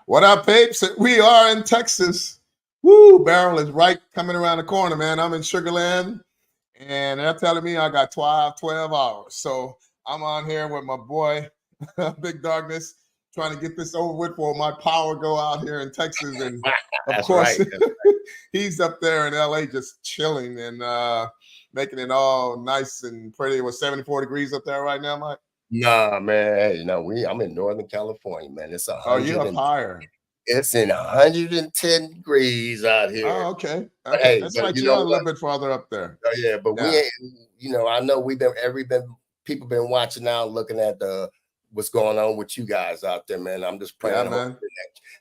What up, papes? We are in Texas. Woo! Beryl is right coming around the corner, man. I'm in Sugarland, and they're telling me I got 12 hours. So I'm on here with my boy, Big Darkness, trying to get this over with before my power go out here in Texas. And of That's course, right. he's up there in LA just chilling and making it all nice and pretty. It was 74 degrees up there right now, Mike. Nah, man. Hey, I'm in Northern California, man. It's a Oh, you hundred up and higher. it's in 110 degrees out here. Oh, okay. But Okay. hey, That's but right. you You're know a what? little bit farther up there. Yeah, but we Yeah. ain't. I know we've been people been watching now, looking at the what's going on with you guys out there, man. I'm just Yeah, praying and hoping man.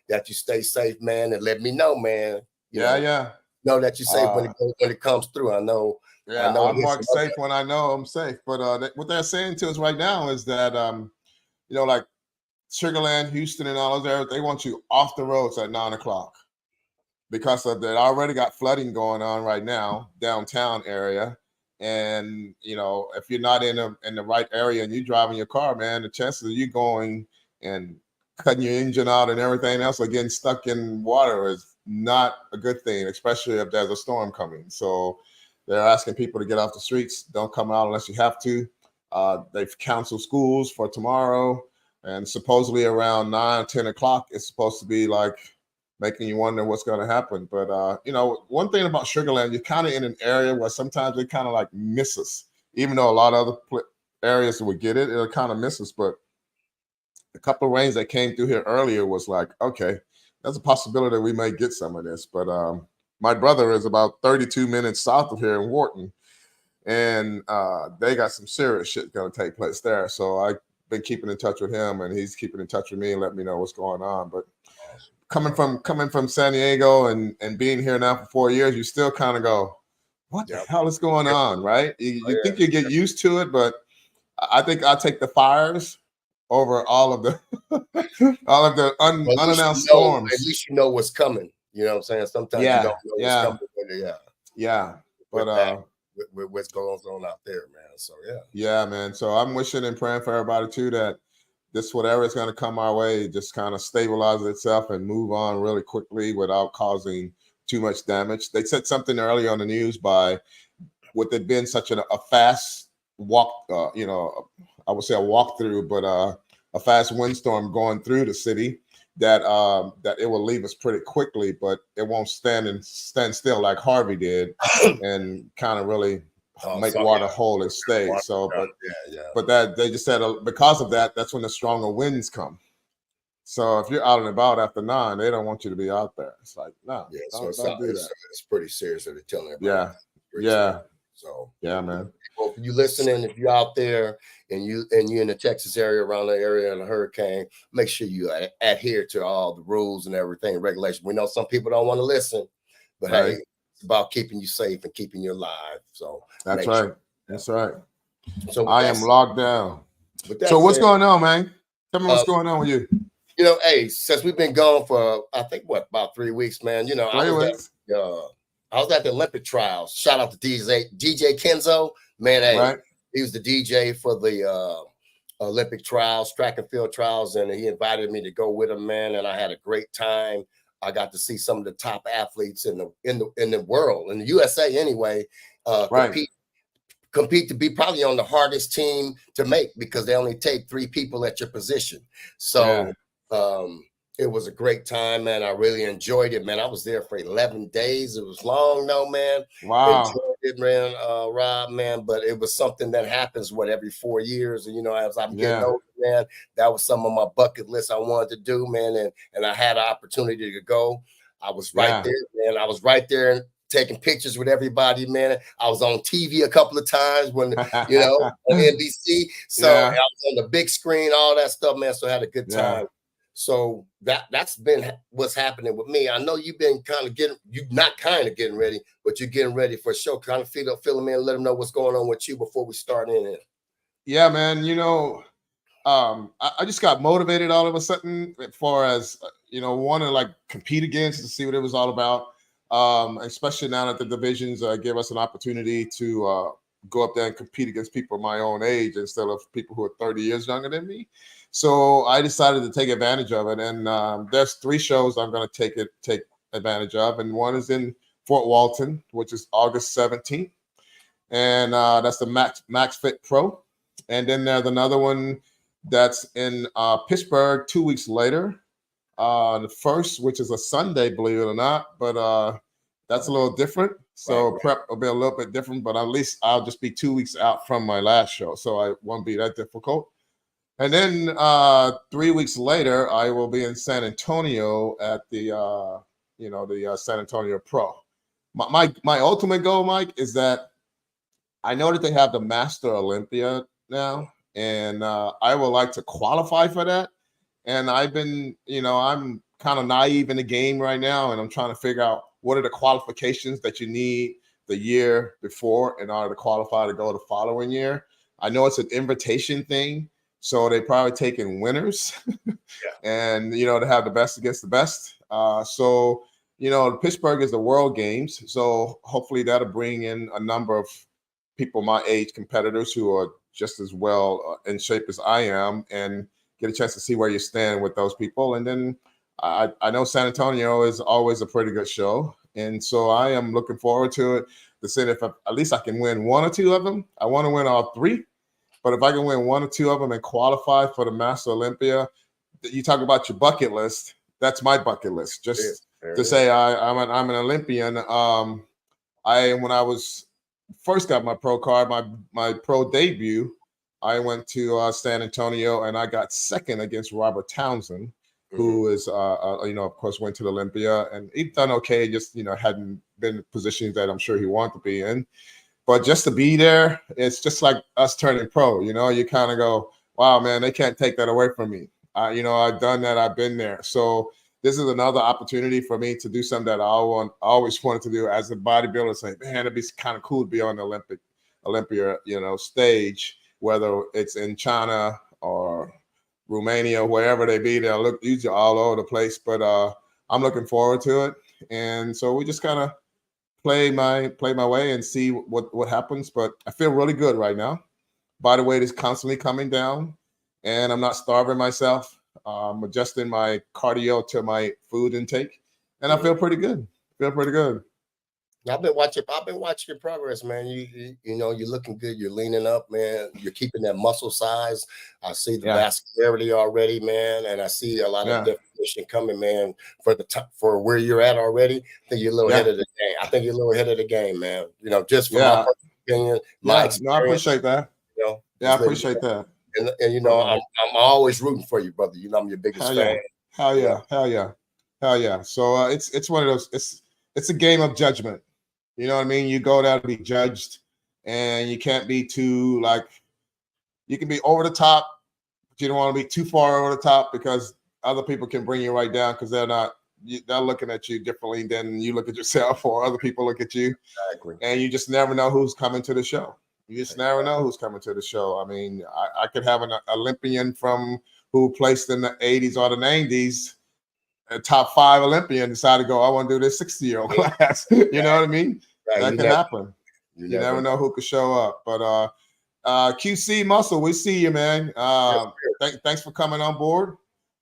that you stay safe, man, and let me know, man. You Yeah, know, yeah. know that you're safe Uh, when it comes through. I yeah, know I it hits mark some other. safe when I know I'm safe. But what they're saying to us right now is that, like Sugarland, Houston, and all those areas, they want you off the roads at 9 o'clock because of that. Already got flooding going on right now, downtown area. And if you're not in the right area and you driving your car, man, the chances of you going and cutting your engine out and everything else or getting stuck in water is not a good thing, especially if there's a storm coming. So they're asking people to get off the streets. Don't come out unless you have to. They've canceled schools for tomorrow, and supposedly around 9 or 10 o'clock, it's supposed to be like making you wonder what's going to happen. But one thing about Sugarland, you're kind of in an area where sometimes they kind of like miss us, even though a lot of other areas would get it, it'll kind of miss us. But a couple of rains that came through here earlier was like, okay, there's a possibility that we may get some of this. But my brother is about 32 minutes south of here in Wharton, and they got some serious shit going to take place there. So I've been keeping in touch with him, and he's keeping in touch with me and let me know what's going on. But coming from San Diego and being here now for 4 years, you still kind of go, what the hell is going on, right? You think you get used to it, but I think I'll take the fires over all of the all of the Well, unannounced at storms. least you know what's coming. You know what I'm saying? Sometimes you don't Yeah, know what's yeah, coming. Yeah, yeah. But with that, with what's going on out there, man. So yeah. yeah, man. So I'm wishing and praying for everybody too that this whatever is going to come our way just kind of stabilizes itself and move on really quickly without causing too much damage. They said something earlier on the news by with it being such a fast walk, I would say a walkthrough, but a fast windstorm going through the city that it will leave us pretty quickly, but it won't stand still like Harvey did, and kind of really Oh, make so water yeah, hold and stay. water, So, yeah. but that they just said because of that, that's when the stronger winds come. So if you're out and about after 9, they don't want you to be out there. It's like, no, Yeah, so don't do that. it's pretty serious that they're telling everybody. Yeah, Pretty serious. yeah, So yeah, man. well, if you listening, if you're out there and you're in the Texas area around the area of the hurricane, make sure you adhere to all the rules and everything, regulations. We know some people don't want to listen, but hey, Right. it's about keeping you safe and keeping you alive. So That's make right. sure. That's right. So I am locked down. with So that what's said, going on, man? Tell me what's uh, going on with you. hey, since we've been gone for I think about 3 weeks, man. Three weeks, I was at the Olympic trials. Shout out to DJ Kenzo, man. Hey, right? he was the DJ for the Olympic trials, track and field trials, and he invited me to go with him, man. And I had a great time. I got to see some of the top athletes in the world, in the USA anyway, Right. compete to be probably on the hardest team to make because they only take 3 people at your position. Yeah. So it was a great time, man. I really enjoyed it, man. I was there for 11 days. It was long, no, man. Wow. Enjoyed it, man, Rob, man. But it was something that happens, every 4 years. And, as I'm getting Yeah. older, man, that was some of my bucket list I wanted to do, man. And I had an opportunity to go. I was right Yeah. there, man. I was right there taking pictures with everybody, man. I was on TV a couple of times when, on NBC. So I Yeah. was on the big screen, all that stuff, man. So I had a good Yeah. time. So that's been what's happening with me. I know you've been not kind of getting ready, but you're getting ready for a show. Kind of fill them in, let them know what's going on with you before we start in it. Yeah, man. I just got motivated all of a sudden as far as want to like compete against to see what it was all about. Especially now that the divisions give us an opportunity to go up there and compete against people my own age instead of people who are 30 years younger than me. So I decided to take advantage of it, and there's 3 shows I'm going to take advantage of, and one is in Fort Walton, which is August 17th, and that's the Max Fit Pro, and then there's another one that's in Pittsburgh 2 weeks later, the first, which is a Sunday, believe it or not, but that's a little different. So Right. prep will be a little bit different, but at least I'll just be 2 weeks out from my last show, so I won't be that difficult. And then 3 weeks later, I will be in San Antonio at the the San Antonio Pro. My ultimate goal, Mike, is that I know that they have the Master Olympia now, and I would like to qualify for that. And I've been, I'm kind of naive in the game right now, and I'm trying to figure out what are the qualifications that you need the year before in order to qualify to go the following year. I know it's an invitation thing, so they probably taking winners, Yeah. and to have the best against the best. So Pittsburgh is the World Games, so hopefully that'll bring in a number of people my age, competitors who are just as well in shape as I am, and get a chance to see where you stand with those people. And then I know San Antonio is always a pretty good show, and so I am looking forward to it. To see if at least I can win 1 or 2 of them. I want to win all 3, but if I can win 1 or 2 of them and qualify for the Master Olympia, you talk about your bucket list. That's my bucket list. Just to say I'm an Olympian. When I was first got my pro card, my pro debut, I went to San Antonio and I got second against Robert Townsend, who is of course went to the Olympia, and he done okay. Just hadn't been in positions that I'm sure he wanted to be in. But just to be there, it's just like us turning pro. You kind of go, wow, man, they can't take that away from me. I've done that. I've been there. So this is another opportunity for me to do something that always wanted to do as a bodybuilder. Say, man, it'd be kind of cool to be on the Olympia, stage, whether it's in China or Romania, wherever they be. They'll look usually all over the place. But I'm looking forward to it. And so we just kind of play my way and see what happens. But I feel really good right now. Body weight is constantly coming down, and I'm not starving myself. I'm adjusting my cardio to my food intake, and I feel pretty good. Feel pretty good. I've been watching your progress, man. You're looking good. You're leaning up, man. You're keeping that muscle size. I see the Yeah, vascularity already, man, and I see a lot of yeah, definition coming, man. For the top, for where you're at already, I think you're a little ahead yeah, of the game. I think you're a little ahead of the game, man. Just from my yeah, personal opinion, my yeah. No, I experience, appreciate that. Yeah, I just letting you appreciate that. know. And But I'm always rooting for you, brother. I'm your biggest hell fan. yeah, hell You know, yeah, hell yeah, hell yeah. So it's one of those. It's a game of judgment. You know what I mean? You go there to be judged, and you can't be too like. You can be over the top, but you don't want to be too far over the top because other people can bring you right down because they're looking at you differently than you look at yourself, or other people look at you, exactly. and you just never know who's coming to the show. You just never know who's coming to the show. I mean, I could have an Olympian from who placed in the 80s or the 90s, a top 5 Olympian, decide to go, I want to do this 60-year-old class. You know what I mean? Right. That could happen. You You never never know. know who could show up. But QC Muscle, we see you, man. Yes, Thanks for coming on board.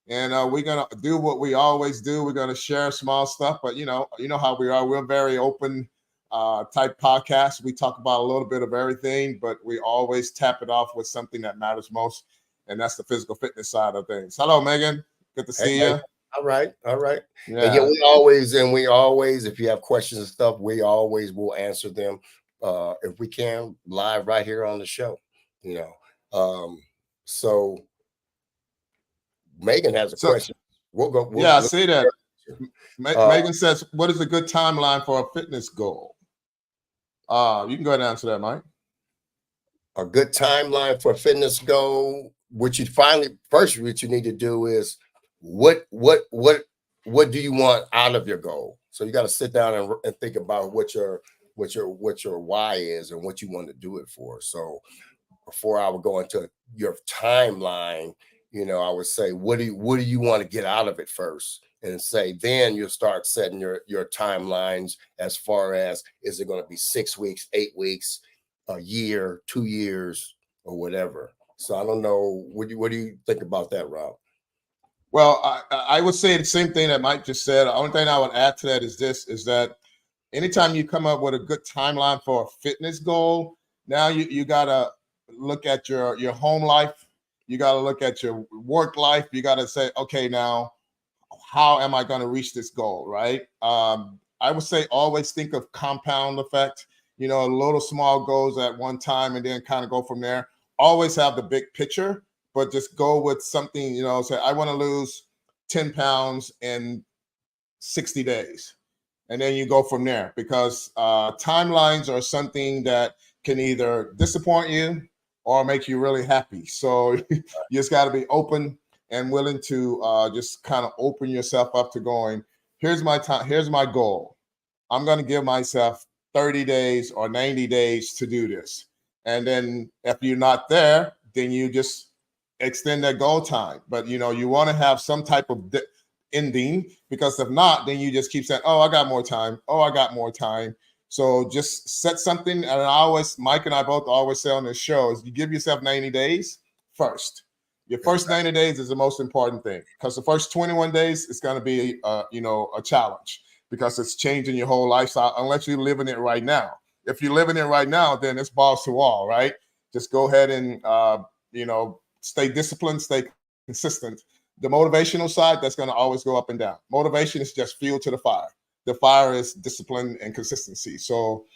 And we're gonna do what we always do. We're gonna share small stuff, but you know how we are. We're very open type podcast. We talk about a little bit of everything, but we always tap it off with something that matters most, and that's the physical fitness side of things. Hello, Megan. Good to see hey, you. all right, all right. And yeah, Yeah, we always, if you have questions and stuff, we always will answer them if we can live right here on the show. You know. So Megan has a so question. We'll go. yeah, I We'll see that. uh, Megan says, "What is a good timeline for a fitness goal?" You can go ahead and answer that, Mike. a good timeline for a fitness goal. What you need to do is what do you want out of your goal? So you got to sit down and think about what your why is and what you want to do it for. So before I would go into your timeline, I would say, what do you want to get out of it first? And say, then you'll start setting your timelines as far as, is it going to be 6 weeks, 8 weeks, a year, 2 years, or whatever. So I don't know. What do you think about that, Rob? Well, I would say the same thing that Mike just said. The only thing I would add to that is that anytime you come up with a good timeline for a fitness goal, now you gotta look at your home life, you gotta look at your work life, you gotta say, okay, now how am I going to reach this goal, right? I would say always think of compound effect, little small goals at one time and then kind of go from there. Always have the big picture, but just go with something, say, I want to lose 10 pounds in 60 days. And then you go from there because timelines are something that can either disappoint you or make you really happy. So you just got to be open and willing to just kind of open yourself up to going, here's my time, here's my goal. I'm going to give myself 30 days or 90 days to do this. And then if you're not there, then you just extend that goal time. But, you want to have some type of ending, because if not, then you just keep saying, oh, I got more time. Oh, I got more time. So just set something. And Mike and I both always say on this show is you give yourself 90 days first. Your first 90 days is the most important thing, because the first 21 days is going to be, a challenge, because it's changing your whole lifestyle unless you're living it right now. If you're living it right now, then it's balls to wall, right? Just go ahead and, stay disciplined, stay consistent. The motivational side, that's going to always go up and down. Motivation is just fuel to the fire. The fire is discipline and consistency. So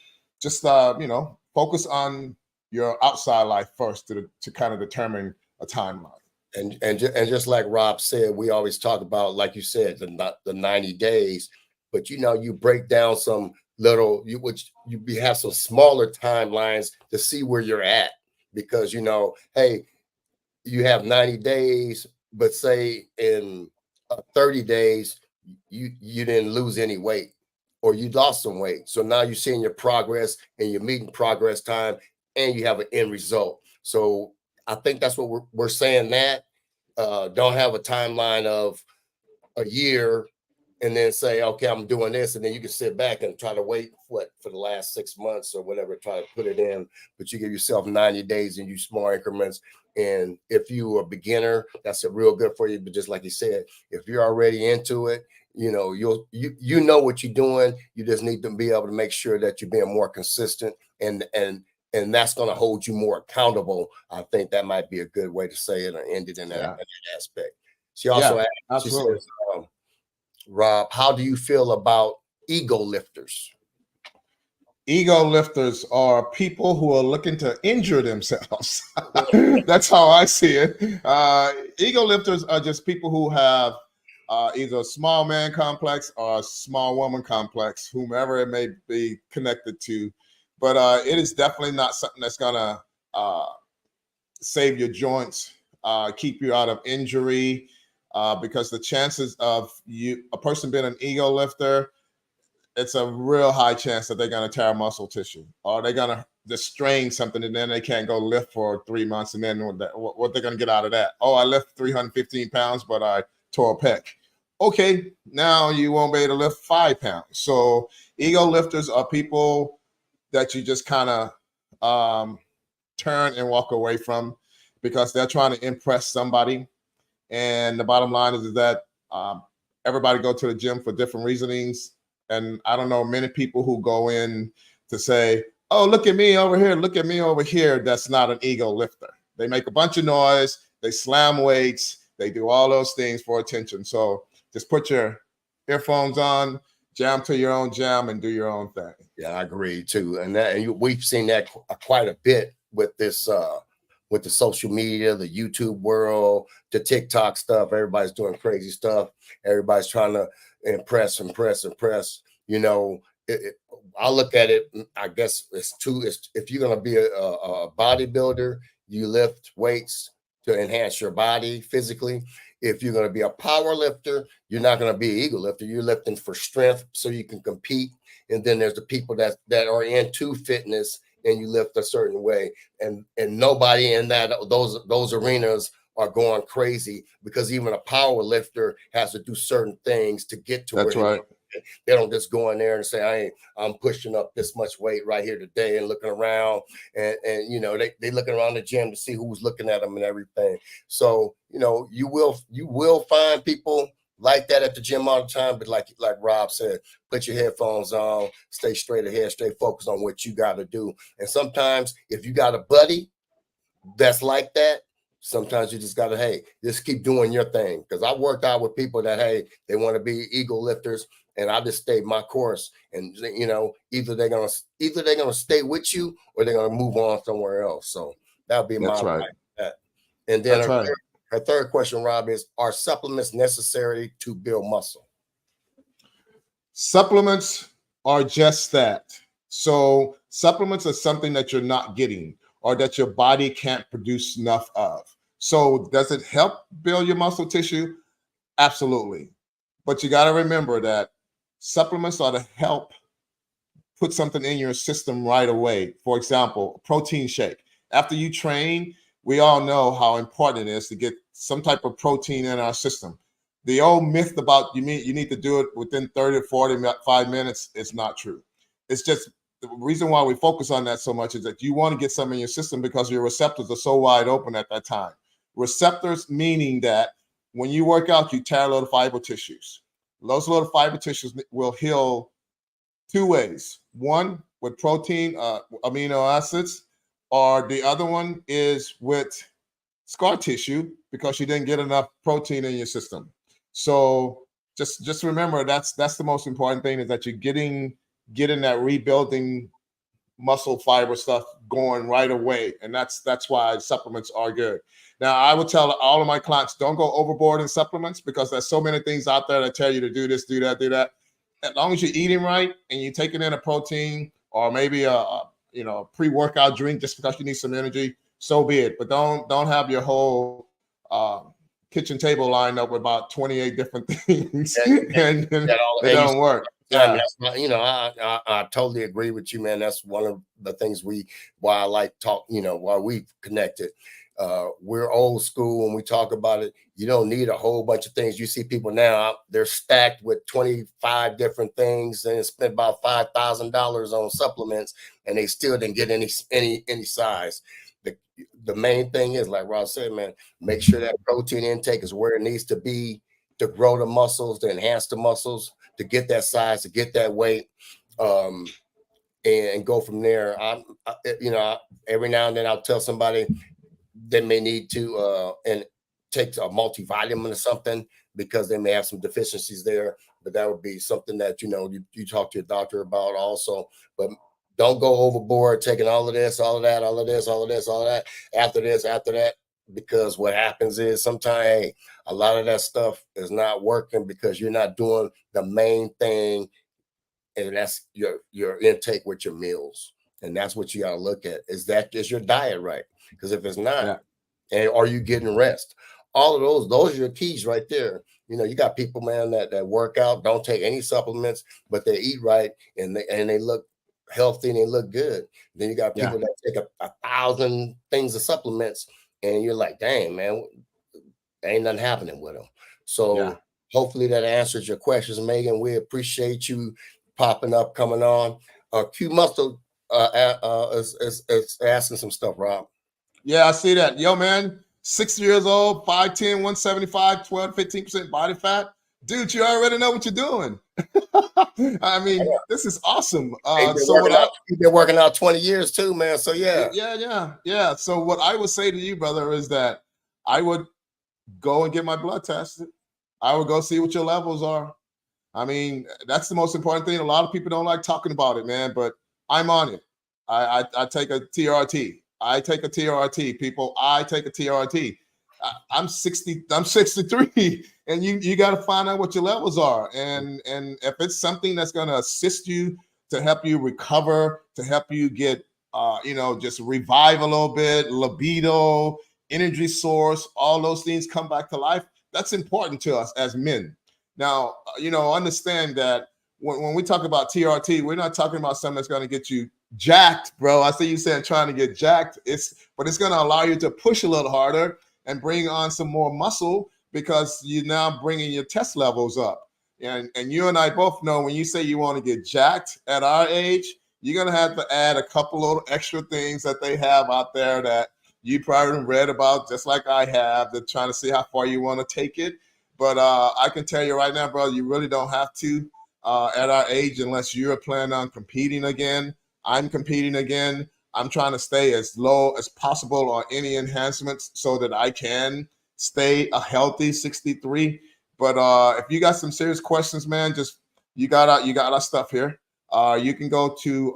just, focus on your outside life first to kind of determine a timeline. And just like Rob said, we always talk about, like you said, the 90 days, but you break down some little, you have some smaller timelines to see where you're at, because hey, you have 90 days, but say in 30 days you didn't lose any weight, or you lost some weight. So now you're seeing your progress and you're meeting progress time, and you have an end result. So I think that's what we're saying, that don't have a timeline of a year and then say, okay, I'm doing this. And then you can sit back and try to wait for the last 6 months or whatever, try to put it in. But you give yourself 90 days and you small increments. And if you are a beginner, that's real good for you. But just like you said, if you're already into it, you know what you're doing. You just need to be able to make sure that you're being more consistent, and that's going to hold you more accountable. I think that might be a good way to say it, or end it in that aspect. She also asked, absolutely. She says, Rob, how do you feel about ego lifters? Ego lifters are people who are looking to injure themselves. That's how I see it. Ego lifters are just people who have either a small man complex or a small woman complex, whomever it may be connected to. But it is definitely not something that's going to save your joints, keep you out of injury, because the chances of a person being an ego lifter, it's a real high chance that they're going to tear muscle tissue, or they're going to just strain something, and then they can't go lift for 3 months. And then what they're going to get out of that? Oh, I lift 315 pounds, but I tore a pec. Okay, now you won't be able to lift 5 pounds. So ego lifters are people that you just kind of turn and walk away from, because they're trying to impress somebody. And the bottom line is that everybody go to the gym for different reasonings. And I don't know many people who go in to say, oh, look at me over here, look at me over here. That's not an ego lifter. They make a bunch of noise, they slam weights, they do all those things for attention. So just put your earphones on, jam to your own jam, and do your own thing. Yeah, I agree too. And we've seen that quite a bit with this, with the social media, the YouTube world, the TikTok stuff. Everybody's doing crazy stuff. Everybody's trying to impress. I look at it, I guess if you're going to be a bodybuilder, you lift weights to enhance your body physically. If you're going to be a power lifter, you're not going to be an ego lifter. You're lifting for strength so you can compete. And then there's the people that are into fitness, and you lift a certain way, and nobody in those arenas are going crazy, because even a power lifter has to do certain things to get to That's where right. They don't just go in there and say, I'm pushing up this much weight right here today and looking around and you know, they looking around the gym to see who's looking at them and everything. So, you know, you will find people like that at the gym all the time. But like Rob said, put your headphones on, stay straight ahead, stay focused on what you got to do. And sometimes if you got a buddy that's like that, sometimes you just gotta, hey, just keep doing your thing. Because I worked out with people that, hey, they want to be ego lifters, and I just stayed my course. And you know, either they're gonna stay with you or they're gonna move on somewhere else. So that'll be my That's right. that. And then That's right. her third question, Rob, is: are supplements necessary to build muscle? Supplements are just that. So supplements are something that you're not getting or that your body can't produce enough of. So does it help build your muscle tissue? Absolutely. But you got to remember that supplements are to help put something in your system right away. For example, a protein shake. After you train, we all know how important it is to get some type of protein in our system. The old myth about you need to do it within 30 to 45 minutes is not true. It's just the reason why we focus on that so much is that you want to get some in your system because your receptors are so wide open at that time. Receptors meaning that when you work out, you tear little fiber tissues. Those little fiber tissues will heal two ways. One with protein, amino acids, or the other one is with scar tissue because you didn't get enough protein in your system. So just remember that's the most important thing is that you're getting that rebuilding muscle fiber stuff going right away, and that's why supplements are good. Now, I would tell all of my clients, don't go overboard in supplements because there's so many things out there that tell you to do this, do that, do that. As long as you're eating right and you're taking in a protein or maybe a pre-workout drink just because you need some energy, so be it. But don't have your whole kitchen table lined up with about 28 different things, and it don't work. Yeah. You know, I totally agree with you, man. That's one of the things why I like talk, you know, why we connected. We're old school when we talk about it. You don't need a whole bunch of things. You see people now, they're stacked with 25 different things and spent about $5,000 on supplements, and they still didn't get any size. The main thing is, like Rob said, man, make sure that protein intake is where it needs to be to grow the muscles, to enhance the muscles, to get that size, to get that weight, and go from there. Every now and then I'll tell somebody they may need to and take a multivitamin or something because they may have some deficiencies there. But that would be something that, you know, you talk to your doctor about also. But don't go overboard taking all of this, all of that, all of this, all of this, all of that, after this, after that, because what happens is sometimes, hey, a lot of that stuff is not working because you're not doing the main thing, and that's your intake with your meals. And that's what you got to look at. Is your diet right? Because if it's not, and are you getting rest? All of those are your keys right there. You know, you got people, man, that work out, don't take any supplements, but they eat right and they look healthy and they look good. Then you got people that take 1,000 things of supplements, and you're like, dang, man, ain't nothing happening with them. So hopefully that answers your questions, Megan. We appreciate you popping up, coming on. Q Muscle is asking some stuff, Rob. Yeah, I see that. Yo, man, 60 years old, 5'10", 175, 12, 15% body fat. Dude, you already know what you're doing. I mean, this is awesome. You've been working out 20 years too, man. So yeah. So what I would say to you, brother, is that I would go and get my blood tested. I would go see what your levels are. I mean, that's the most important thing. A lot of people don't like talking about it, man, but I'm on it. I take a TRT. I take a TRT, people. I take a TRT. I'm 60. I'm 63, and you got to find out what your levels are, and if it's something that's going to assist you to help you recover, to help you get, just revive a little bit, libido, energy source, all those things come back to life. That's important to us as men. Now, understand that when we talk about TRT, we're not talking about something that's going to get you jacked, bro. I see you saying trying to get jacked. But it's going to allow you to push a little harder and bring on some more muscle because you're now bringing your test levels up. And you and I both know when you say you want to get jacked at our age, you're gonna have to add a couple little extra things that they have out there that you probably read about, just like I have. They're trying to see how far you want to take it. But I can tell you right now, bro, you really don't have to at our age unless you're planning on competing again. I'm competing again. I'm trying to stay as low as possible on any enhancements so that I can stay a healthy 63. But if you got some serious questions, man, just you got our stuff here. You can go to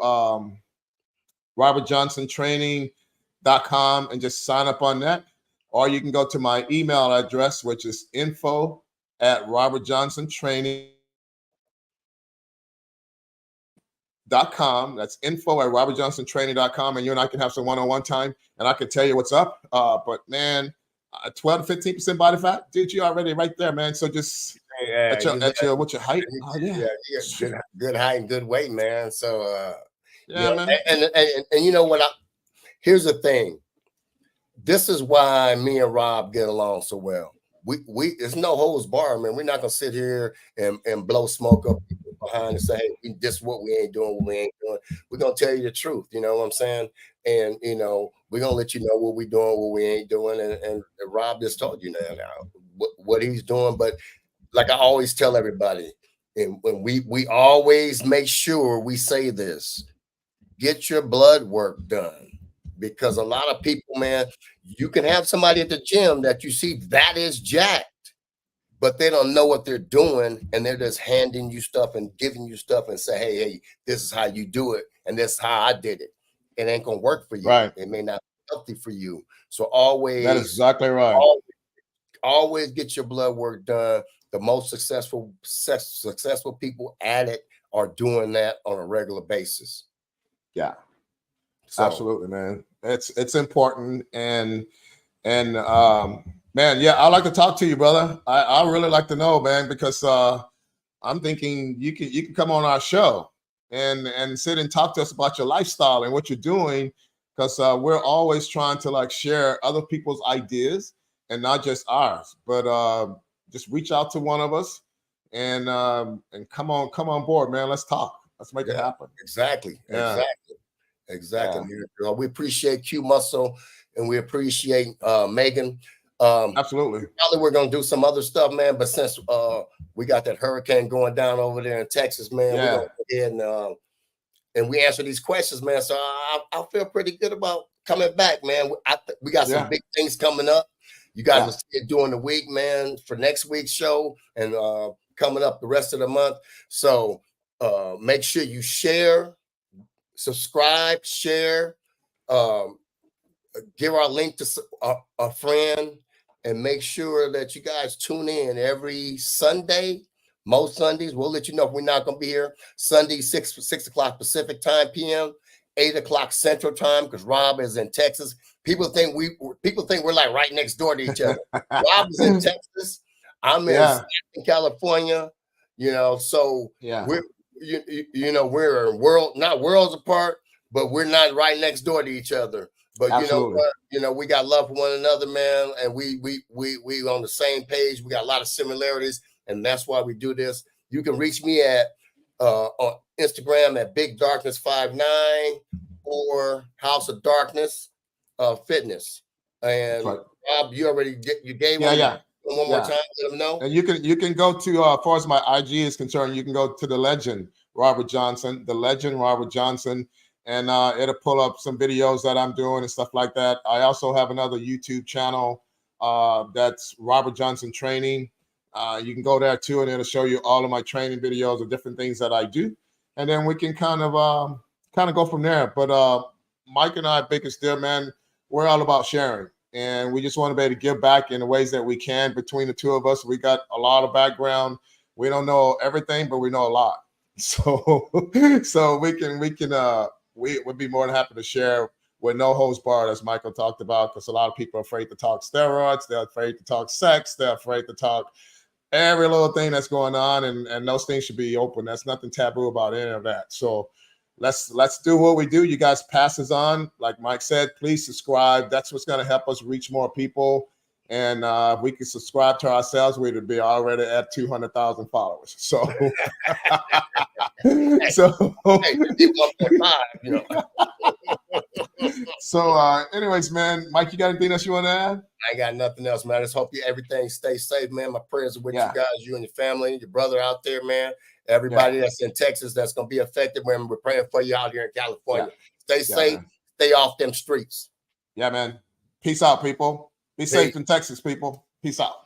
robertjohnsontraining.com and just sign up on that. Or you can go to my email address, which is info@robertjohnsontraining.com. That's info@robertjohnsontraining.com. And you and I can have some one-on-one time and I can tell you what's up. But man, 12 to 15% body fat, dude, you already right there, man. So just Yeah, what's your height? yeah, good height and good weight, man. So yeah, man. And you know what? Here's the thing. This is why me and Rob get along so well. We it's no holds bar, man. We're not gonna sit here and blow smoke up behind and say, hey, this is what we ain't doing, what we ain't doing. We're gonna tell you the truth, you know what I'm saying? And we're gonna let you know what we're doing, what we ain't doing. And Rob just told you now what he's doing. But like I always tell everybody, and when we always make sure we say this, get your blood work done. Because a lot of people, man, you can have somebody at the gym that you see that is jacked, but they don't know what they're doing, and they're just handing you stuff and giving you stuff and say, hey, this is how you do it, and this is how I did it. It ain't gonna work for you. Right. It may not be healthy for you. So that is exactly right. Always get your blood work done. The most successful people at it are doing that on a regular basis. Yeah. So, absolutely, man. It's important, and man, yeah, I'd like to talk to you, brother. I really like to know, man, because I'm thinking you can come on our show and sit and talk to us about your lifestyle and what you're doing, because we're always trying to like share other people's ideas and not just ours. But just reach out to one of us and come on board, man. Let's talk. Let's make it happen. Exactly. Yeah. Exactly. Yeah. We appreciate Q Muscle and we appreciate Megan. Absolutely. Probably we're gonna do some other stuff, man. But since we got that hurricane going down over there in Texas, man, we're gonna go ahead and we answer these questions, man. So I feel pretty good about coming back, man. We got some big things coming up. You guys will see it during the week, man, for next week's show and coming up the rest of the month. So make sure you share, subscribe, share, give our link to a friend, and make sure that you guys tune in every Sunday. Most Sundays, we'll let you know if we're not going to be here. Sunday, 6 o'clock Pacific time, PM, 8 o'clock Central time, because Rob is in Texas. People think we're like right next door to each other. Rob is in Texas. I'm in California. So we're we're not worlds apart, but we're not right next door to each other. But absolutely. You know what? We got love for one another, man, and we on the same page. We got a lot of similarities, and that's why we do this. You can reach me at on Instagram at Big Darkness 59 or House of Darkness Fitness. And right. Rob, you already gave one more time. Let them know. And you can go to as far as my IG is concerned, you can go to the legend Robert Johnson, and it'll pull up some videos that I'm doing and stuff like that. I also have another YouTube channel that's Robert Johnson Training. You can go there too, and it'll show you all of my training videos of different things that I do, and then we can kind of go from there. But Mike and I, biggest deal, man, we're all about sharing, and we just want to be able to give back in the ways that we can. Between the two of us, we got a lot of background. We don't know everything, but we know a lot. So we would be more than happy to share with no holds barred, as Michael talked about, because a lot of people are afraid to talk steroids, they're afraid to talk sex, they're afraid to talk every little thing that's going on, and those things should be open. There's nothing taboo about any of that. So let's do what we do. You guys pass us on. Like Mike said, please subscribe. That's what's going to help us reach more people. And if we could subscribe to ourselves, we'd be already at 200,000 followers. So, Hey, 1.5, you know. So, anyways, man, Mike, you got anything else you want to add? I ain't got nothing else, man. I just hope everything stays safe, man. My prayers are with Yeah. you guys, you and your family, your brother out there, man. Everybody that's in Texas that's gonna be affected, man. We're praying for you out here in California. Stay safe, man. stay off them streets. Yeah, man. Peace out, people. Be safe in Texas, people. Peace out.